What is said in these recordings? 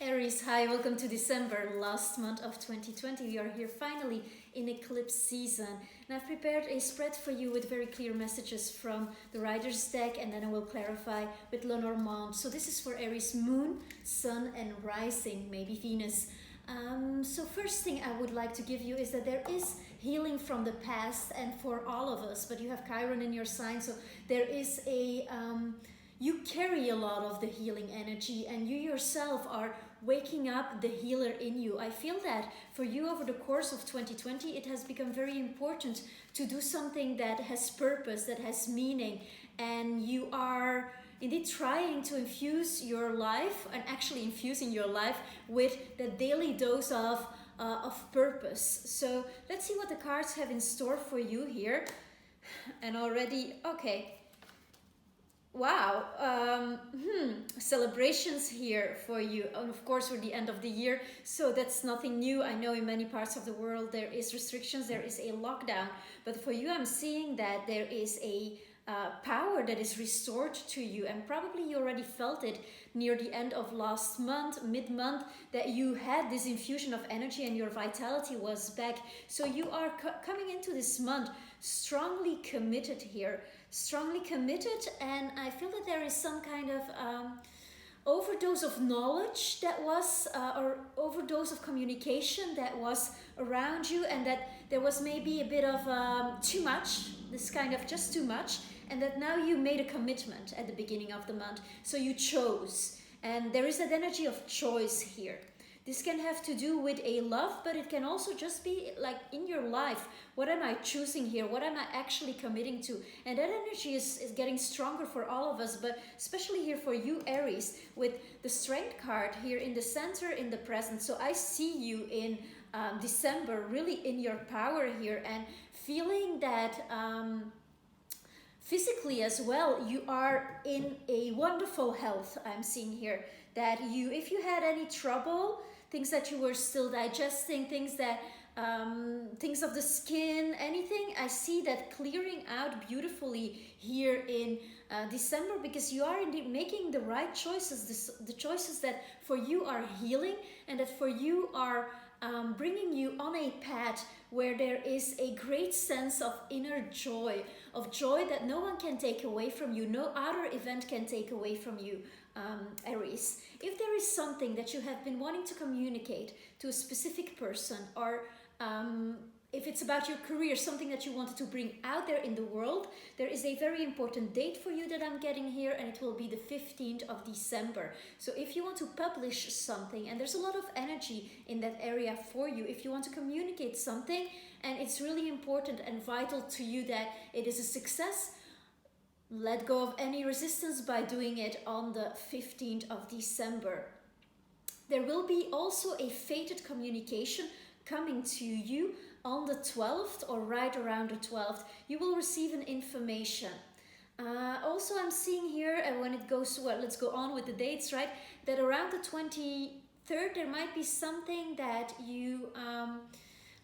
Aries, hi, welcome to December, last month of 2020. We are here finally in eclipse season. And I've prepared a spread for you with very clear messages from the Rider's deck, and then I will clarify with Lenormand. So this is for Aries moon, sun, and rising, maybe Venus. So first thing I would like to give you is that there is healing from the past and for all of us, but you have Chiron in your sign, so there is you carry a lot of the healing energy, and you yourself are waking up the healer in you. I feel that for you over the course of 2020, it has become very important to do something that has purpose, that has meaning, and you are indeed trying to infuse your life and actually infusing your life with the daily dose of purpose. So let's see what the cards have in store for you here. And already, okay. Wow, celebrations here for you, and of course for the end of the year, so that's nothing new. I know in many parts of the world there is restrictions, there is a lockdown, but for you I'm seeing that there is a power that is restored to you, and probably you already felt it near the end of last month, mid-month, that you had this infusion of energy and your vitality was back. So you are coming into this month strongly committed here, strongly committed, and I feel that there is some kind of overdose of knowledge that was or overdose of communication that was around you, and that there was maybe a bit of too much, this kind of just too much, and that now you made a commitment at the beginning of the month, so you chose, and there is that energy of choice here. This can have to do with a love, but it can also just be like in your life. What am I choosing here? What am I actually committing to? And that energy is getting stronger for all of us, but especially here for you, Aries, with the Strength card here in the center, in the present. So I see you in December, really in your power here, and feeling that physically as well, you are in a wonderful health. I'm seeing here that you, if you had any trouble, things that you were still digesting, things that things of the skin, anything, I see that clearing out beautifully here in December, because you are indeed making the right choices, the choices that for you are healing, and that for you are bringing you on a path where there is a great sense of inner joy, of joy that no one can take away from you, no other event can take away from you, Aries. If there is something that you have been wanting to communicate to a specific person, or if it's about your career, something that you wanted to bring out there in the world, there is a very important date for you that I'm getting here, and it will be the 15th of December. So if you want to publish something, and there's a lot of energy in that area for you, if you want to communicate something, and it's really important and vital to you that it is a success, let go of any resistance by doing it on the 15th of December. There will be also a fated communication coming to you on the 12th, or right around the 12th. You will receive an information. Also, I'm seeing here, when it goes, well, let's go on with the dates, right? That around the 23rd, there might be something that you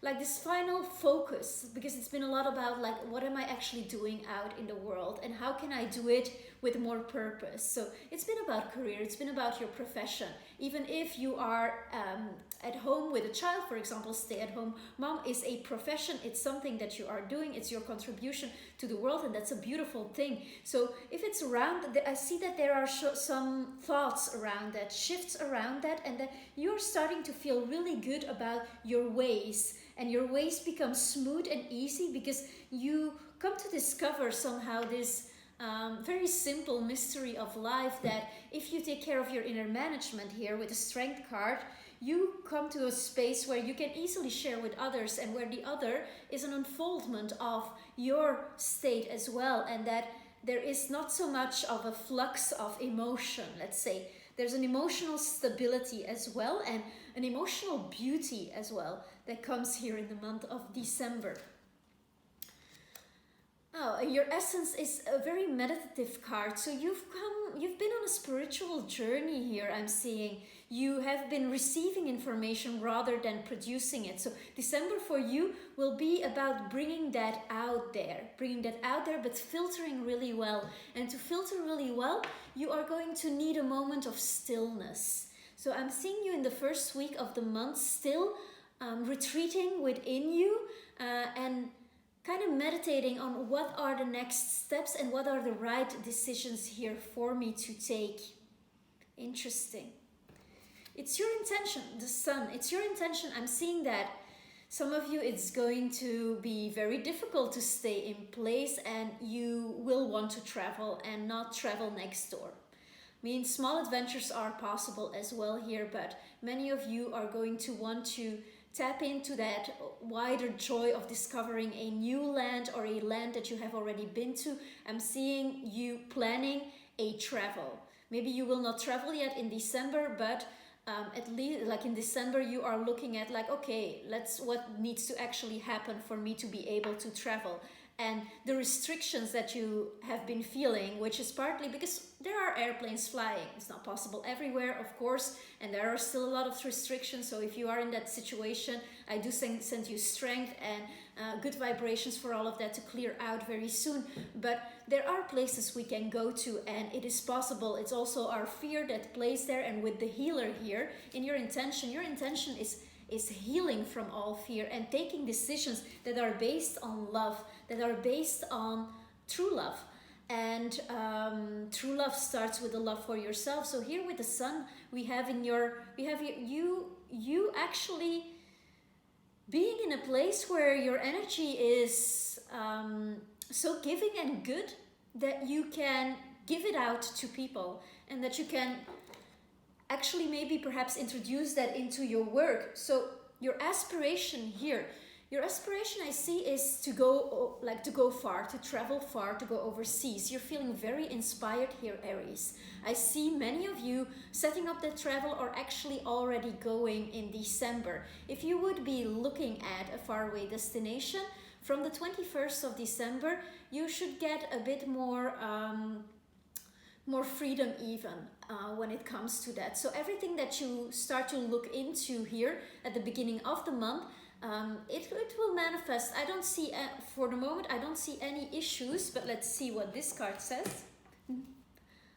like this final focus, because it's been a lot about like, what am I actually doing out in the world, and how can I do it with more purpose? So it's been about career, it's been about your profession. Even if you are at home with a child, for example, stay-at-home mom is a profession, it's something that you are doing, it's your contribution to the world, and that's a beautiful thing. So if it's around, I see that there are some thoughts around that, shifts around that, and that you're starting to feel really good about your ways, and your ways become smooth and easy, because you come to discover somehow this very simple mystery of life, that if you take care of your inner management here with the Strength card, you come to a space where you can easily share with others, and where the other is an unfoldment of your state as well, and that there is not so much of a flux of emotion, let's say. There's an emotional stability as well, and an emotional beauty as well, that comes here in the month of December. Oh, your essence is a very meditative card. So you've been on a spiritual journey here, I'm seeing. You have been receiving information rather than producing it. So December for you will be about bringing that out there, but filtering really well. And to filter really well, you are going to need a moment of stillness. So I'm seeing you in the first week of the month still retreating within you and kind of meditating on what are the next steps and what are the right decisions here for me to take. Interesting. It's your intention, the sun. It's your intention. I'm seeing that some of you, it's going to be very difficult to stay in place and you will want to travel and not travel next door. I mean, small adventures are possible as well here, but many of you are going to want to tap into that wider joy of discovering a new land or a land that you have already been to. I'm seeing you planning a travel. Maybe you will not travel yet in December, but at least like in December you are looking at like, okay, what needs to actually happen for me to be able to travel. And the restrictions that you have been feeling, which is partly because there are airplanes flying. It's not possible everywhere, of course, and there are still a lot of restrictions. So if you are in that situation, I do send you strength and good vibrations for all of that to clear out very soon. But there are places we can go to and it is possible. It's also our fear that plays there, and with the healer here, in your intention is healing from all fear and taking decisions that are based on love, that are based on true love. And true love starts with the love for yourself. So here with the sun, we have you actually being in a place where your energy is so giving and good that you can give it out to people, and that you can actually maybe perhaps introduce that into your work. So your aspiration here, your aspiration I see is to go far, to travel far, to go overseas. You're feeling very inspired here, Aries. I see many of you setting up that travel or actually already going in December. If you would be looking at a faraway destination, from the 21st of December, you should get a bit more freedom even when it comes to that. So everything that you start to look into here at the beginning of the month, it will manifest. I don't see, for the moment, I don't see any issues, but let's see what this card says.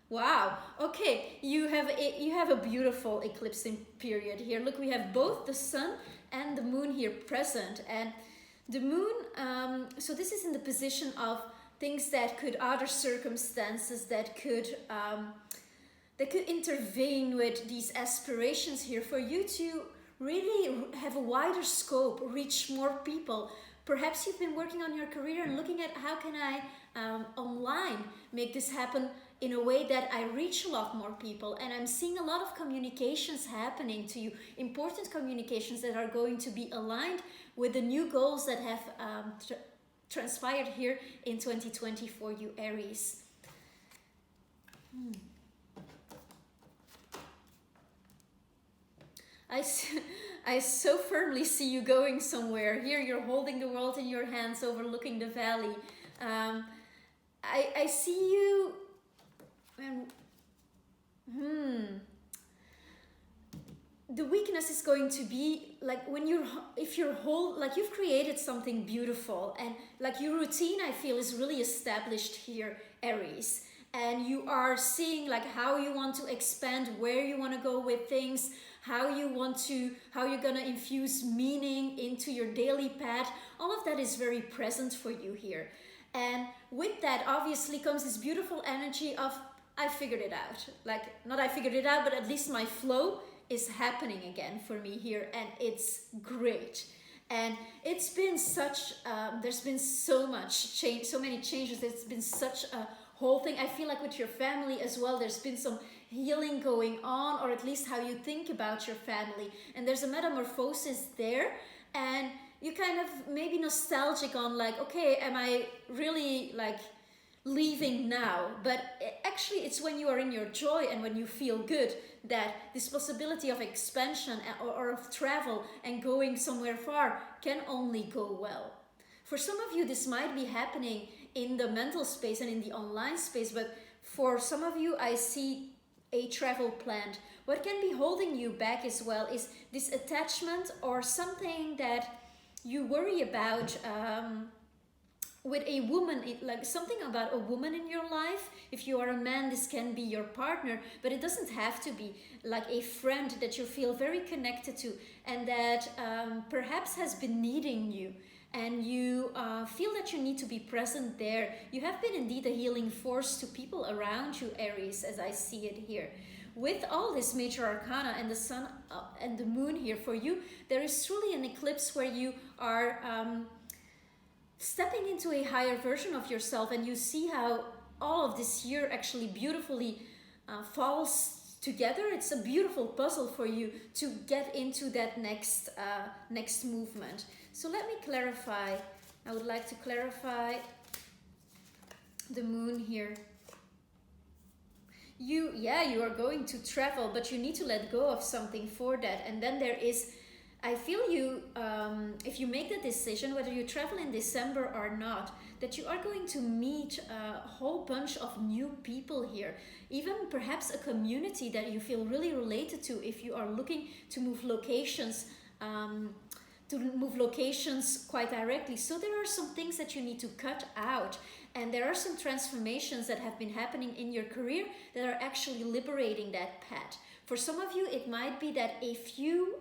Wow, okay, you have a beautiful eclipsing period here. Look, we have both the sun and the moon here present, and the moon, so this is in the position of things that could, other circumstances that could intervene with these aspirations here for you to really have a wider scope, reach more people. Perhaps you've been working on your career and looking at how can I online make this happen in a way that I reach a lot more people. And I'm seeing a lot of communications happening to you, important communications that are going to be aligned with the new goals that have transpired here in 2020 for you, Aries. I so firmly see you going somewhere. Here you're holding the world in your hands, overlooking the valley. I see you. The weakness is going to be like when you've created something beautiful, and like your routine I feel is really established here, Aries, and you are seeing like how you want to expand, where you want to go with things, how you're gonna infuse meaning into your daily path. All of that is very present for you here, and with that obviously comes this beautiful energy of I figured it out. Like, not I figured it out, but at least my flow is happening again for me here, and it's great. And it's been such there's been so much change, so many changes. It's been such a whole thing. I feel like with your family as well, there's been some healing going on, or at least how you think about your family, and there's a metamorphosis there, and you kind of maybe nostalgic on like, okay, am I really like leaving now? But actually it's when you are in your joy and when you feel good that this possibility of expansion or of travel and going somewhere far can only go well. For some of you this might be happening in the mental space and in the online space, but for some of you I see a travel planned. What can be holding you back as well is this attachment or something that you worry about with a woman, like something about a woman in your life. If you are a man, this can be your partner, but it doesn't have to be, like a friend that you feel very connected to, and that perhaps has been needing you, and you feel that you need to be present there. You have been indeed a healing force to people around you, Aries, as I see it here. With all this major arcana and the sun and the moon here for you, there is truly an eclipse where you are stepping into a higher version of yourself, and you see how all of this year actually beautifully falls together. It's a beautiful puzzle for you to get into that next movement. So let me clarify. I would like to clarify the moon here. You are going to travel, but you need to let go of something for that. And then there is, I feel you, if you make the decision, whether you travel in December or not, that you are going to meet a whole bunch of new people here. Even perhaps a community that you feel really related to if you are looking to move locations, quite directly. So there are some things that you need to cut out. And there are some transformations that have been happening in your career that are actually liberating that path. For some of you, it might be that if you...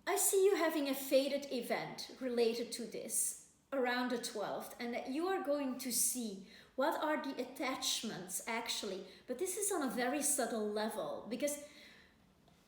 I see you having a fated event related to this around the 12th, and that you are going to see what are the attachments actually. But this is on a very subtle level, because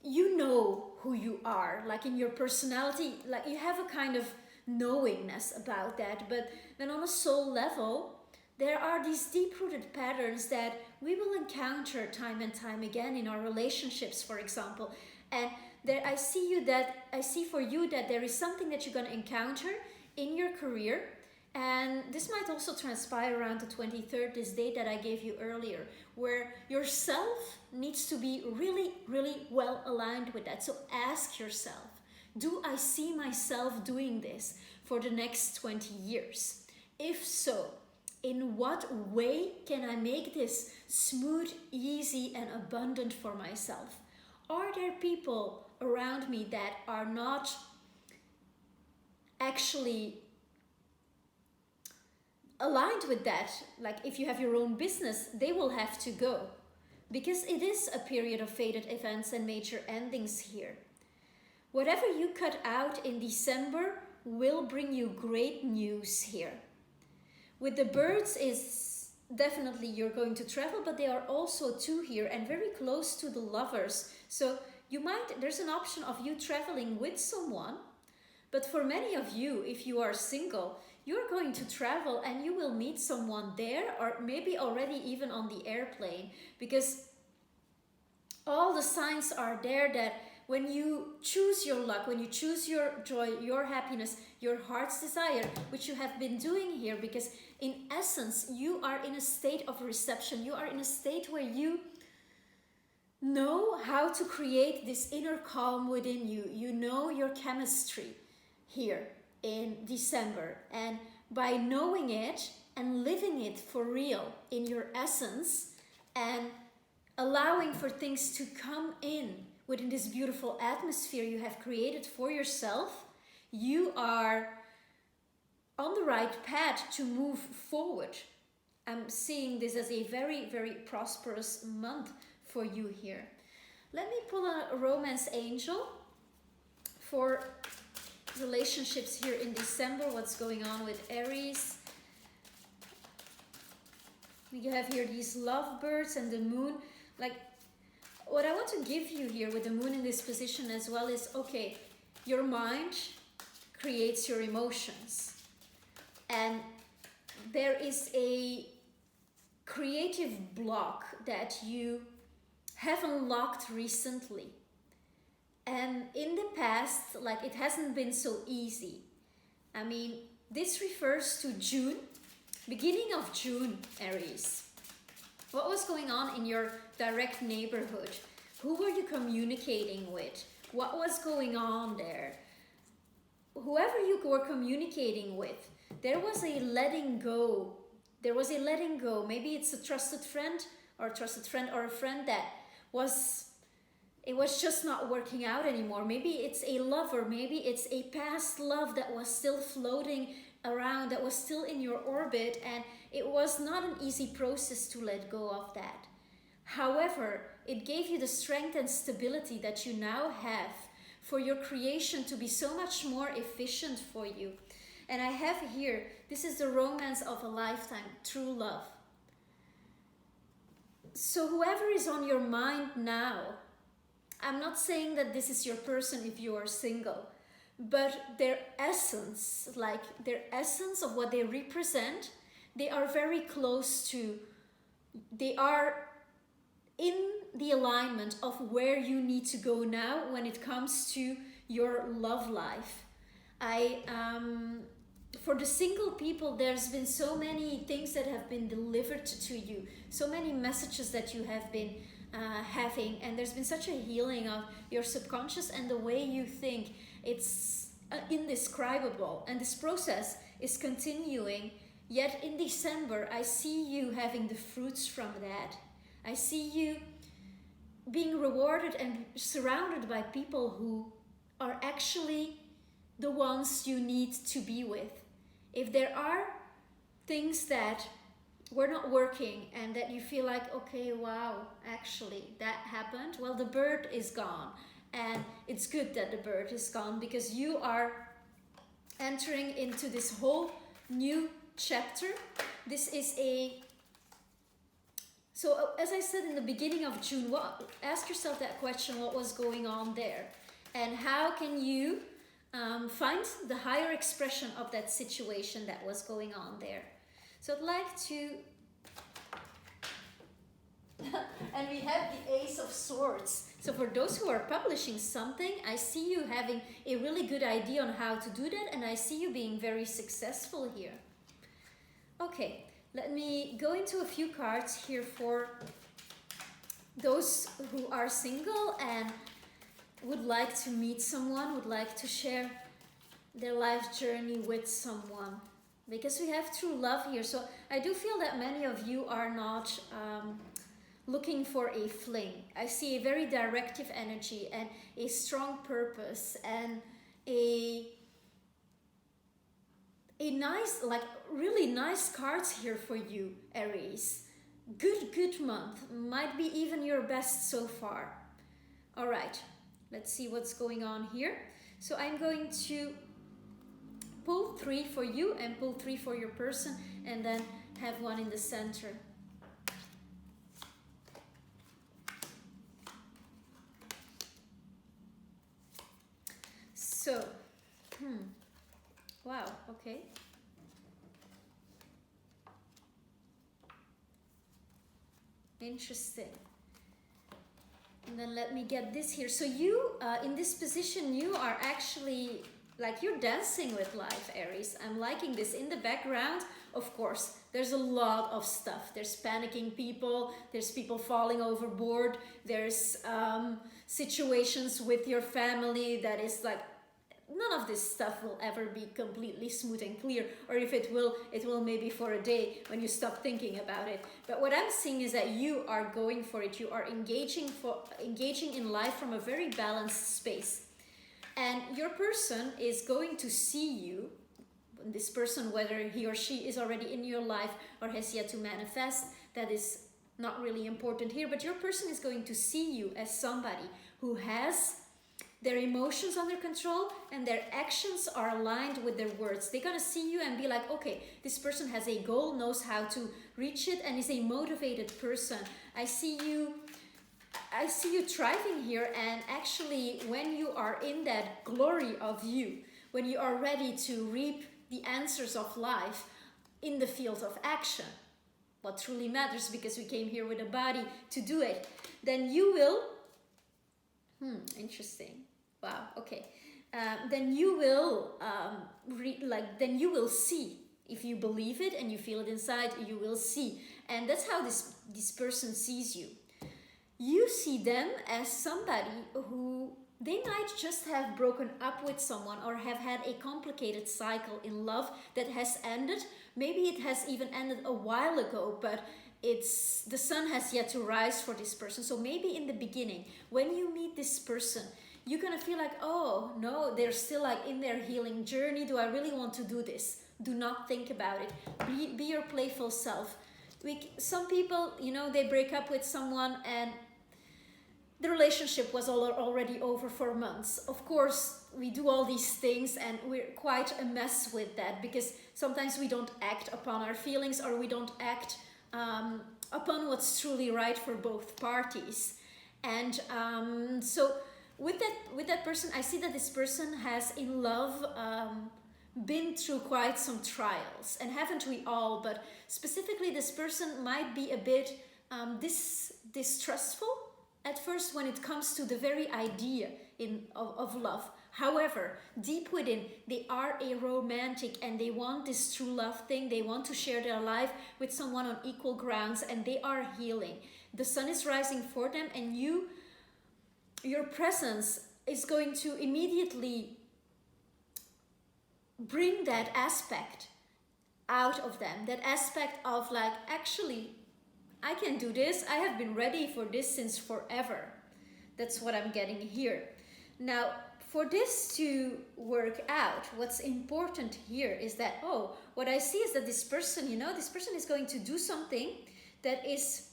you know who you are, like in your personality, like you have a kind of knowingness about that. But then on a soul level, there are these deep-rooted patterns that we will encounter time and time again in our relationships, for example. And there I see for you that there is something that you're going to encounter in your career, and this might also transpire around the 23rd, this date that I gave you earlier, where yourself needs to be really, really well aligned with that. So ask yourself, do I see myself doing this for the next 20 years? If so, in what way can I make this smooth, easy, and abundant for myself? Are there people around me that are not actually aligned with that? Like if you have your own business, they will have to go, because it is a period of fated events and major endings here. Whatever you cut out in December will bring you great news here. With the birds is definitely you're going to travel, but they are also two here and very close to the lovers. So there's an option of you traveling with someone, but for many of you, if you are single, you're going to travel and you will meet someone there, or maybe already even on the airplane, because all the signs are there that when you choose your luck, when you choose your joy, your happiness, your heart's desire, which you have been doing here, because in essence, you are in a state of reception. You are in a state where you know how to create this inner calm within you. You know your chemistry here in December. And by knowing it and living it for real in your essence and allowing for things to come in within this beautiful atmosphere you have created for yourself, you are on the right path to move forward. I'm seeing this as a very, very prosperous month for you here. Let me pull a romance angel for relationships here in December. What's going on with Aries? You have here these lovebirds and the moon. Like, what I want to give you here with the moon in this position as well is, okay, your mind creates your emotions. And there is a creative block that you have unlocked recently. And in the past, like, it hasn't been so easy. I mean, this refers to June, beginning of June, Aries. What was going on in your direct neighborhood? Who were you communicating with? What was going on there? Whoever you were communicating with, there was a letting go. There was a letting go. Maybe it's a trusted friend or a friend that it was just not working out anymore. Maybe it's a lover. Maybe it's a past love that was still floating around that was still in your orbit, and it was not an easy process to let go of that. However, it gave you the strength and stability that you now have for your creation to be so much more efficient for you. And I have here, this is the romance of a lifetime, true love. So whoever is on your mind now, I'm not saying that this is your person if you are single, but their essence, like their essence of what they represent, they are very close to, they are in the alignment of where you need to go now when it comes to your love life. For the single people, there's been so many things that have been delivered to you, so many messages that you have been having, and there's been such a healing of your subconscious and the way you think. It's indescribable, and this process is continuing. Yet in December, I see you having the fruits from that. I see you being rewarded and surrounded by people who are actually the ones you need to be with. If there are things that were not working and that you feel like, okay, wow, actually that happened, well, the bird is gone. And it's good that the bird is gone, because you are entering into this whole new chapter. This is so as I said in the beginning of June, ask yourself that question, what was going on there? And how can you find the higher expression of that situation that was going on there? So I'd like to, and we have the Ace of Swords. So for those who are publishing something, I see you having a really good idea on how to do that, and I see you being very successful here. Okay, let me go into a few cards here for those who are single and would like to meet someone, would like to share their life journey with someone. Because we have true love here. So I do feel that many of you are not looking for a fling. I see a very directive energy and a strong purpose and a nice, like really nice cards here for you, Aries. Good month. Might be even your best so far. All right, let's see what's going on here. So I'm going to pull 3 for you and pull 3 for your person, and then have one in the center. So, wow, okay. Interesting. And then let me get this here. So you, in this position, you are actually, like, you're dancing with life, Aries. I'm liking this. In the background, of course, there's a lot of stuff. There's panicking people. There's people falling overboard. There's situations with your family that is like, none of this stuff will ever be completely smooth and clear, or if it will maybe for a day when you stop thinking about it. But what I'm seeing is that you are going for it. You are engaging in life from a very balanced space. And your person is going to see you, this person, whether he or she is already in your life or has yet to manifest, that is not really important here, but your person is going to see you as somebody who has their emotions under control and their actions are aligned with their words. They're gonna see you and be like, okay, this person has a goal, knows how to reach it, and is a motivated person. I see you thriving here, and actually when you are in that glory of you, when you are ready to reap the answers of life in the field of action, what truly matters, because we came here with a body to do it, then you will, interesting. Wow, okay. Then you will then you will see. If you believe it and you feel it inside, you will see. And that's how this person sees you. You see them as somebody who, they might just have broken up with someone or have had a complicated cycle in love that has ended. Maybe it has even ended a while ago, but the sun has yet to rise for this person. So maybe in the beginning, when you meet this person, you're gonna feel like, oh no, they're still like in their healing journey. Do I really want to do this? Do not think about it. Be your playful self. Some people, you know, they break up with someone and the relationship was already over for months. Of course, we do all these things and we're quite a mess with that, because sometimes we don't act upon our feelings, or we don't act upon what's truly right for both parties. And so with that person, I see that this person has in love been through quite some trials, and haven't we all? But specifically, this person might be a bit distrustful at first when it comes to the very idea of love. However, deep within, they are a romantic and they want this true love thing. They want to share their life with someone on equal grounds, and they are healing. The sun is rising for them, and your presence is going to immediately bring that aspect out of them. That aspect of like, actually, I can do this. I have been ready for this since forever. That's what I'm getting here. Now, for this to work out, what's important here is that, what I see is that this person, you know, this person is going to do something that is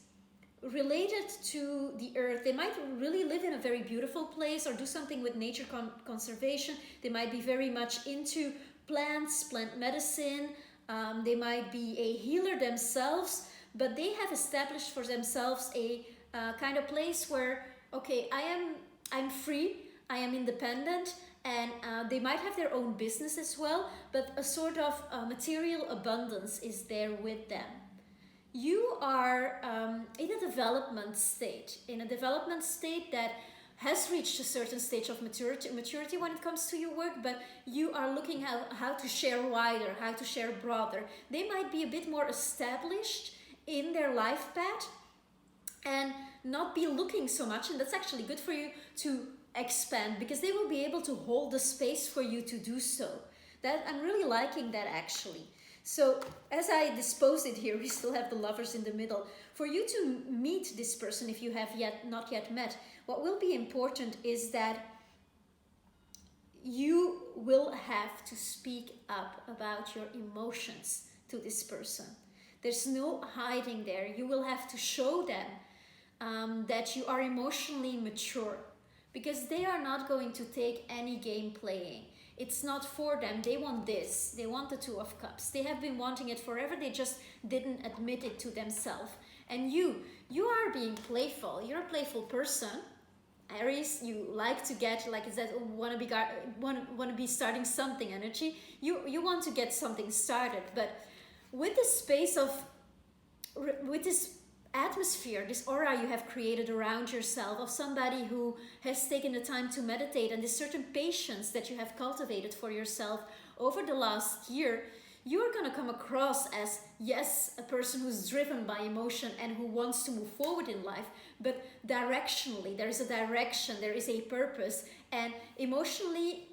related to the earth. They might really live in a very beautiful place, or do something with nature conservation. They might be very much into plants, plant medicine. They might be a healer themselves, but they have established for themselves a kind of place where, okay, I'm free, I am independent, and they might have their own business as well, but a sort of material abundance is there with them. You are in a development state that has reached a certain stage of maturity when it comes to your work, but you are looking how to share wider, how to share broader. They might be a bit more established in their life path and not be looking so much, and that's actually good for you to expand, because they will be able to hold the space for you to do so. That I'm really liking that, actually. So as I dispose it here, we still have the lovers in the middle. For you to meet this person, if you have not yet met, what will be important is that you will have to speak up about your emotions to this person. There's no hiding there. You will have to show them that you are emotionally mature, because they are not going to take any game playing. It's not for them. They want this. They want the Two of Cups. They have been wanting it forever. They just didn't admit it to themselves. And you are being playful. You're a playful person. Aries, you like to get, like, is that want to be starting something energy. You want to get something started, but with this space of, with this atmosphere, this aura you have created around yourself of somebody who has taken the time to meditate, and this certain patience that you have cultivated for yourself over the last year, you're going to come across as, yes, a person who's driven by emotion and who wants to move forward in life, but directionally, there is a direction, there is a purpose, and emotionally,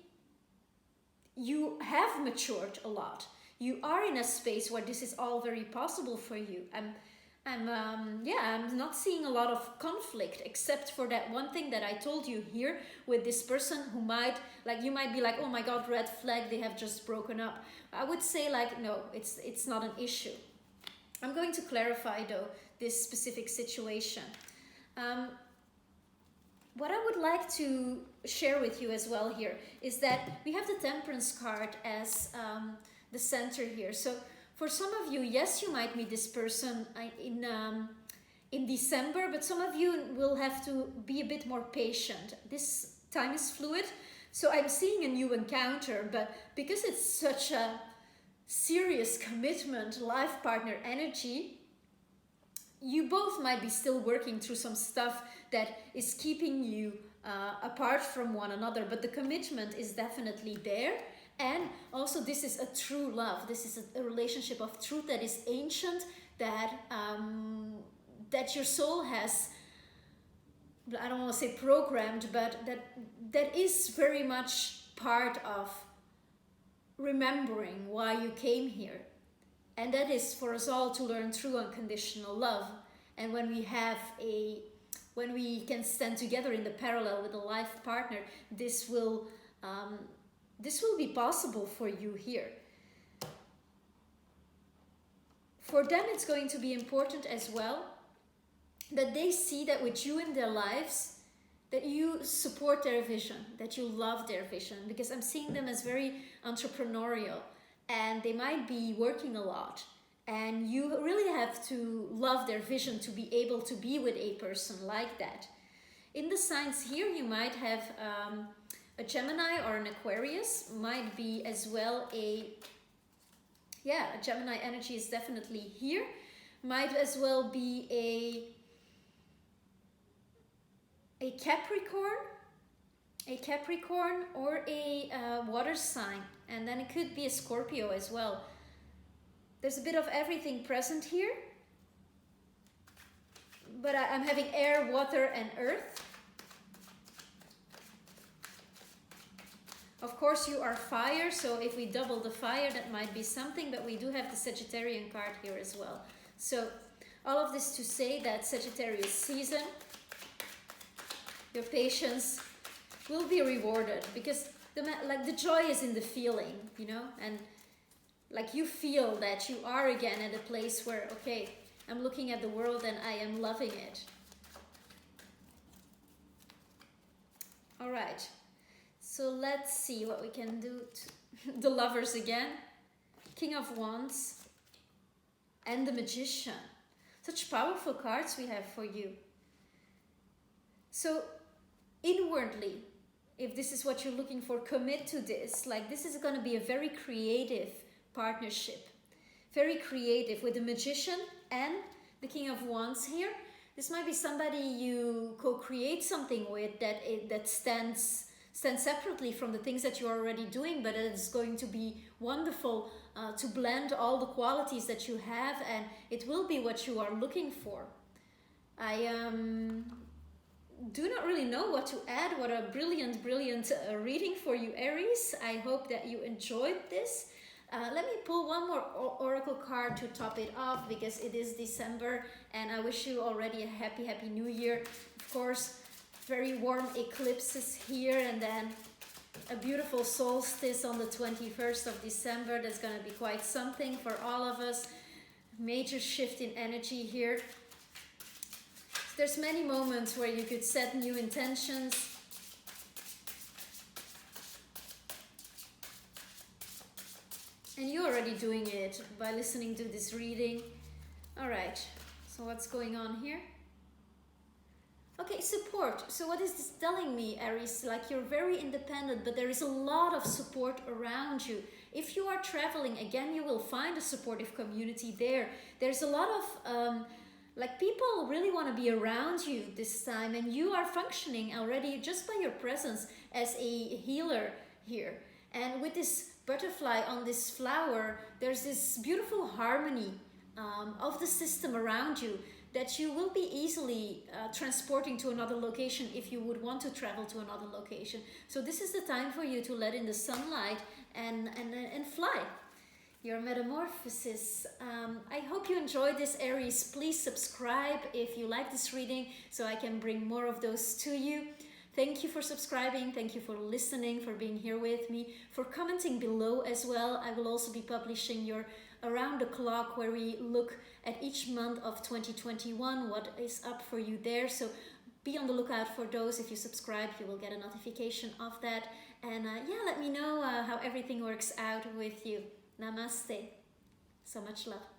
you have matured a lot. You are in a space where this is all very possible for you. I'm not seeing a lot of conflict, except for that one thing that I told you here with this person who might, like, you might be like, oh my God, red flag, they have just broken up. I would say, like, no, it's not an issue. I'm going to clarify though this specific situation. What I would like to share with you as well here is that we have the Temperance card as the center here. So for some of you, yes, you might meet this person in December, but some of you will have to be a bit more patient. This time is fluid, so I'm seeing a new encounter, but because it's such a serious commitment, life partner energy, you both might be still working through some stuff that is keeping you apart from one another, but the commitment is definitely there. And also, this is a true love. This is a relationship of truth that is ancient, that that your soul has, I don't want to say programmed, but that is very much part of remembering why you came here. And that is for us all to learn true unconditional love. And when we can stand together in the parallel with a life partner, this will be possible for you here. For them, it's going to be important as well that they see that with you in their lives, that you support their vision, that you love their vision, because I'm seeing them as very entrepreneurial and they might be working a lot. And you really have to love their vision to be able to be with a person like that. In the signs here, you might have a Gemini or an Aquarius, might be as well a Gemini energy is definitely here. Might as well be a Capricorn or a water sign. And then it could be a Scorpio as well. There's a bit of everything present here. But I'm having air, water and earth. Of course, you are fire, so if we double the fire, that might be something, but we do have the Sagittarian card here as well. So, all of this to say that Sagittarius season, your patience will be rewarded, because the joy is in the feeling, you know, and like you feel that you are again at a place where, okay, I'm looking at the world and I am loving it. All right. So let's see what we can do to the Lovers again. King of Wands and the Magician. Such powerful cards we have for you. So inwardly, if this is what you're looking for, commit to this. Like this is going to be a very creative partnership. Very creative with the Magician and the King of Wands here. This might be somebody you co-create something with that stands separately from the things that you're already doing, but it's going to be wonderful to blend all the qualities that you have, and it will be what you are looking for. I do not really know what to add. What a brilliant reading for you, Aries. I hope that you enjoyed this. Let me pull one more oracle card to top it off, because it is December and I wish you already a happy new year. Of course, very warm eclipses here, and then a beautiful solstice on the 21st of December. That's going to be quite something for all of us. Major shift in energy here. There's many moments where you could set new intentions. And you're already doing it by listening to this reading. All right, so what's going on here? Okay, support. So what is this telling me, Aries? Like you're very independent, but there is a lot of support around you. If you are traveling, again, you will find a supportive community there. There's a lot of, like people really want to be around you this time, and you are functioning already just by your presence as a healer here. And with this butterfly on this flower, there's this beautiful harmony of the system around you, that you will be easily transporting to another location if you would want to travel to another location. So this is the time for you to let in the sunlight and fly. Your metamorphosis. I hope you enjoyed this, Aries. Please subscribe if you like this reading so I can bring more of those to you. Thank you for subscribing. Thank you for listening, for being here with me, for commenting below as well. I will also be publishing your Around the Clock, where we look at each month of 2021, what is up for you there. So be on the lookout for those. If you subscribe, you will get a notification of that. And yeah, let me know how everything works out with you. Namaste. So much love.